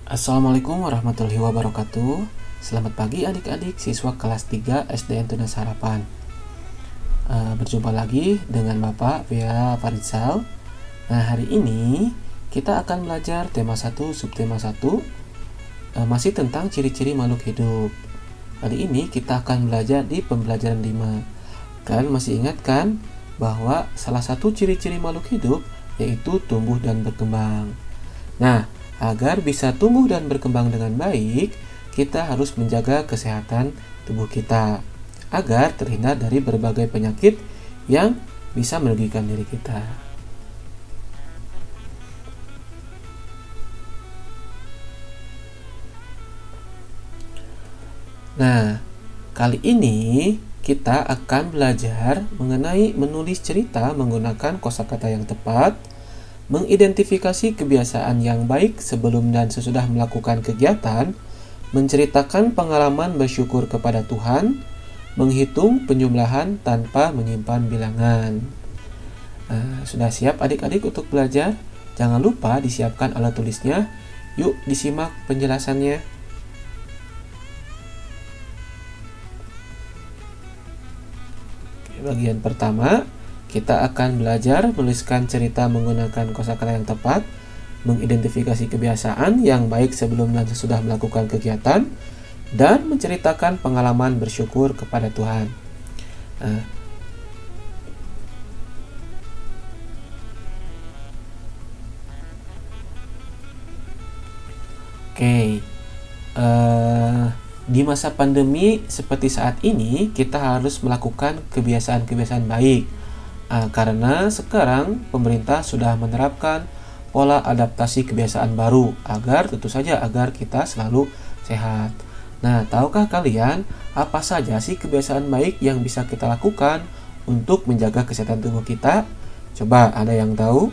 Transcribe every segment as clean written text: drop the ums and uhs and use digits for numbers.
Assalamualaikum warahmatullahi wabarakatuh. Selamat pagi adik-adik siswa kelas 3 SDN Tunas Harapan. Berjumpa lagi dengan Bapak Via Farizal. Nah, hari ini kita akan belajar tema 1 subtema 1, masih tentang ciri-ciri makhluk hidup. Kali ini kita akan belajar di pembelajaran 5. Kalian masih ingat kan bahwa salah satu ciri-ciri makhluk hidup yaitu tumbuh dan berkembang. Nah, agar bisa tumbuh dan berkembang dengan baik, kita harus menjaga kesehatan tubuh kita agar terhindar dari berbagai penyakit yang bisa merugikan diri kita. Nah, kali ini kita akan belajar mengenai menulis cerita menggunakan kosakata yang tepat, mengidentifikasi kebiasaan yang baik sebelum dan sesudah melakukan kegiatan, menceritakan pengalaman bersyukur kepada Tuhan, menghitung penjumlahan tanpa menyimpan bilangan. Sudah siap adik-adik untuk belajar? Jangan lupa disiapkan alat tulisnya. Yuk disimak penjelasannya. Bagian pertama, kita akan belajar menuliskan cerita menggunakan kosakata yang tepat, mengidentifikasi kebiasaan yang baik sebelum dan sesudah melakukan kegiatan, dan menceritakan pengalaman bersyukur kepada Tuhan. Di masa pandemi seperti saat ini, kita harus melakukan kebiasaan-kebiasaan baik. Karena sekarang pemerintah sudah menerapkan pola adaptasi kebiasaan baru agar kita selalu sehat. Nah, tahukah kalian apa saja sih kebiasaan baik yang bisa kita lakukan untuk menjaga kesehatan tubuh kita? Coba ada yang tahu?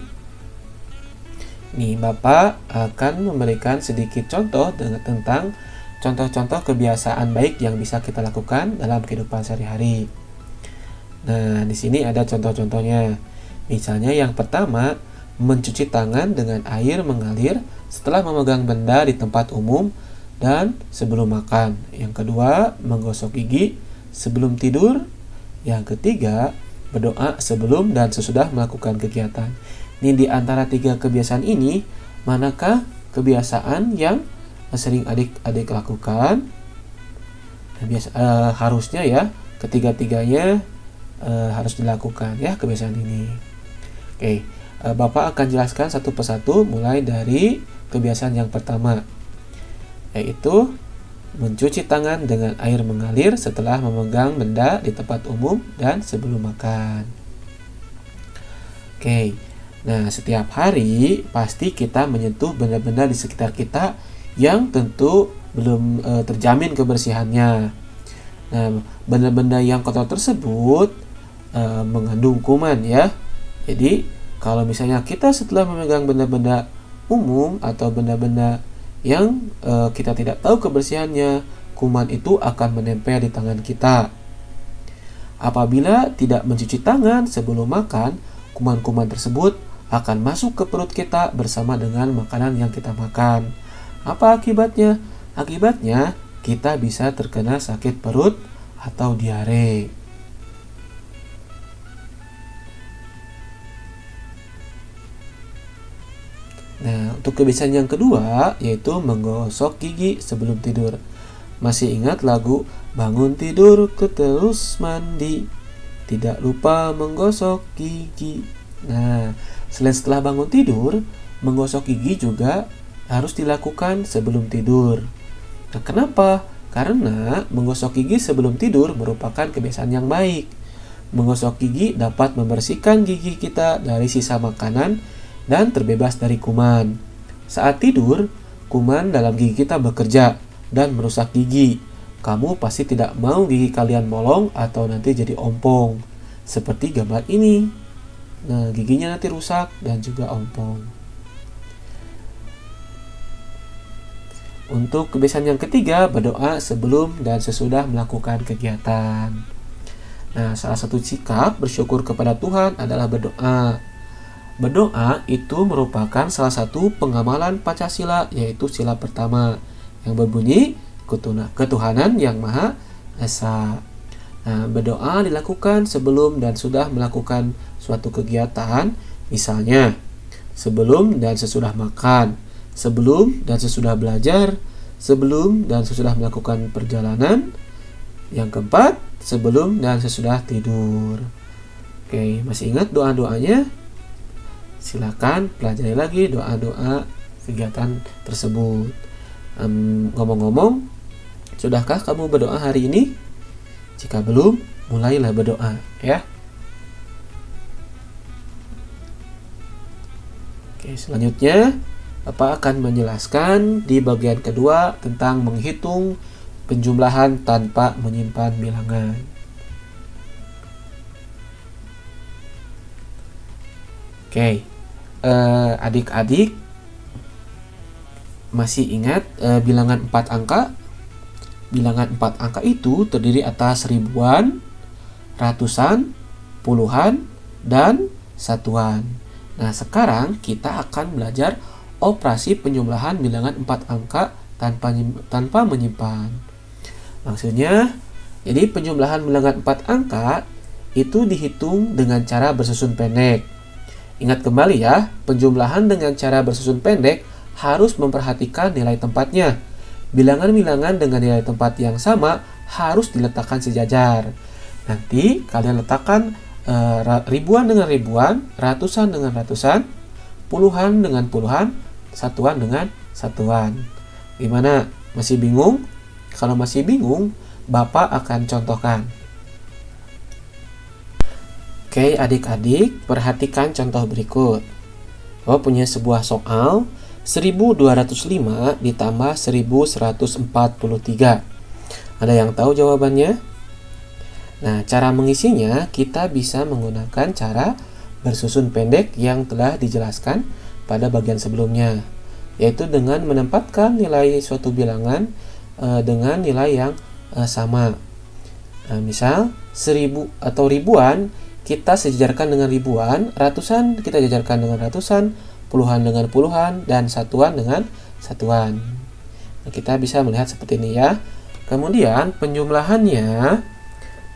Nih, Bapak akan memberikan sedikit contoh tentang contoh-contoh kebiasaan baik yang bisa kita lakukan dalam kehidupan sehari-hari. Nah, di sini ada contoh-contohnya. Misalnya yang pertama, mencuci tangan dengan air mengalir setelah memegang benda di tempat umum dan sebelum makan. Yang kedua, menggosok gigi sebelum tidur. Yang ketiga, berdoa sebelum dan sesudah melakukan kegiatan. Ini di antara 3 kebiasaan ini, manakah kebiasaan yang sering adik-adik lakukan? Harusnya ya, ketiga-tiganya harus dilakukan ya kebiasaan ini. Bapak akan jelaskan satu persatu mulai dari kebiasaan yang pertama, yaitu mencuci tangan dengan air mengalir setelah memegang benda di tempat umum dan sebelum makan. Nah, setiap hari pasti kita menyentuh benda-benda di sekitar kita yang tentu belum terjamin kebersihannya. Nah, benda-benda yang kotor tersebut mengandung kuman ya. Jadi kalau misalnya kita setelah memegang benda-benda umum atau benda-benda yang kita tidak tahu kebersihannya, kuman itu akan menempel di tangan kita. Apabila tidak mencuci tangan sebelum makan, kuman-kuman tersebut akan masuk ke perut kita bersama dengan makanan yang kita makan. Apa akibatnya? Akibatnya kita bisa terkena sakit perut atau diare. Nah, untuk kebiasaan yang kedua yaitu menggosok gigi sebelum tidur. Masih ingat lagu Bangun Tidur Terus Mandi, tidak lupa menggosok gigi. Nah, selain setelah bangun tidur, menggosok gigi juga harus dilakukan sebelum tidur. Nah, kenapa? Karena menggosok gigi sebelum tidur merupakan kebiasaan yang baik. Menggosok gigi dapat membersihkan gigi kita dari sisa makanan dan terbebas dari kuman. Saat tidur, kuman dalam gigi kita bekerja dan merusak gigi. Kamu pasti tidak mau gigi kalian bolong atau nanti jadi ompong, seperti gambar ini. Nah, giginya nanti rusak dan juga ompong. Untuk kebiasaan yang ketiga, berdoa sebelum dan sesudah melakukan kegiatan. Nah, salah satu sikap bersyukur kepada Tuhan adalah berdoa. Berdoa itu merupakan salah satu pengamalan Pancasila, yaitu sila pertama yang berbunyi ketuhanan yang Maha Esa. Nah, berdoa dilakukan sebelum dan sudah melakukan suatu kegiatan, misalnya sebelum dan sesudah makan, sebelum dan sesudah belajar, sebelum dan sesudah melakukan perjalanan. Yang keempat, sebelum dan sesudah tidur. Oke, masih ingat doa-doanya? Silakan pelajari lagi doa-doa kegiatan tersebut. Ngomong-ngomong, sudahkah kamu berdoa hari ini? Jika belum, mulailah berdoa, ya. Oke, selanjutnya Bapak akan menjelaskan di bagian kedua tentang menghitung penjumlahan tanpa menyimpan bilangan. Oke, adik-adik masih ingat bilangan 4 angka? Bilangan 4 angka itu terdiri atas ribuan, ratusan, puluhan, dan satuan. Nah, sekarang kita akan belajar operasi penjumlahan bilangan 4 angka tanpa menyimpan. Maksudnya, jadi penjumlahan bilangan 4 angka itu dihitung dengan cara bersusun pendek. Ingat kembali ya, penjumlahan dengan cara bersusun pendek harus memperhatikan nilai tempatnya. Bilangan-bilangan dengan nilai tempat yang sama harus diletakkan sejajar. Nanti kalian letakkan ribuan dengan ribuan, ratusan dengan ratusan, puluhan dengan puluhan, satuan dengan satuan. Gimana? Masih bingung? Kalau masih bingung, Bapak akan contohkan. Oke, adik-adik, perhatikan contoh berikut. Bapak punya sebuah soal 1205 ditambah 1143. Ada yang tahu jawabannya? Nah, cara mengisinya kita bisa menggunakan cara bersusun pendek yang telah dijelaskan pada bagian sebelumnya, yaitu dengan menempatkan nilai suatu bilangan dengan nilai yang sama. Nah, misal 1000 atau ribuan kita sejajarkan dengan ribuan, ratusan kita jajarkan dengan ratusan, puluhan dengan puluhan, dan satuan dengan satuan. Nah, kita bisa melihat seperti ini ya. Kemudian penjumlahannya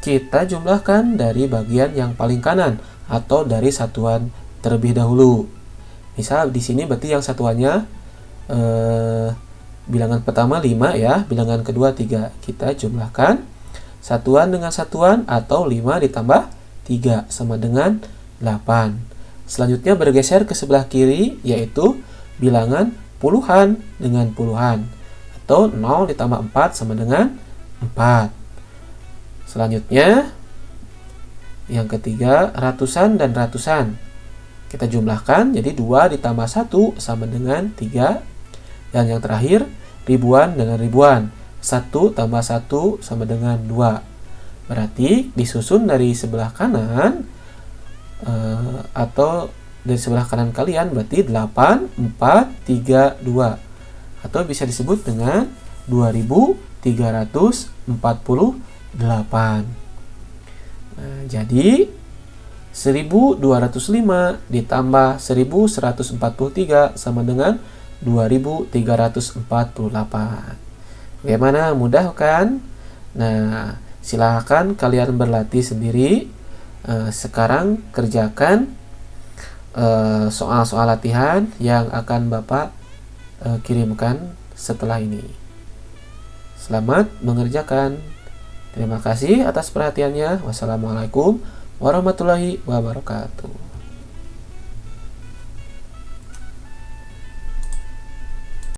kita jumlahkan dari bagian yang paling kanan atau dari satuan terlebih dahulu. Misal di sini berarti yang satuannya bilangan pertama 5 ya, bilangan kedua 3. Kita jumlahkan satuan dengan satuan atau 5 ditambah 3 sama dengan 8. Selanjutnya bergeser ke sebelah kiri, yaitu bilangan puluhan dengan puluhan, atau 0 ditambah 4 sama dengan 4. Selanjutnya yang ketiga, ratusan dan ratusan. Kita jumlahkan, jadi 2 ditambah 1 sama dengan 3. Dan yang terakhir, ribuan dengan ribuan, 1 tambah 1 sama dengan 2. Berarti disusun dari sebelah kanan atau dari sebelah kanan kalian berarti 8, 4, 3, 2. Atau bisa disebut dengan 2348. Nah, jadi 1205 ditambah 1143 sama dengan 2348. Bagaimana? Mudah kan? Nah, silahkan kalian berlatih sendiri. Sekarang kerjakan soal-soal latihan yang akan Bapak kirimkan setelah ini. Selamat mengerjakan. Terima kasih atas perhatiannya. Wassalamualaikum warahmatullahi wabarakatuh.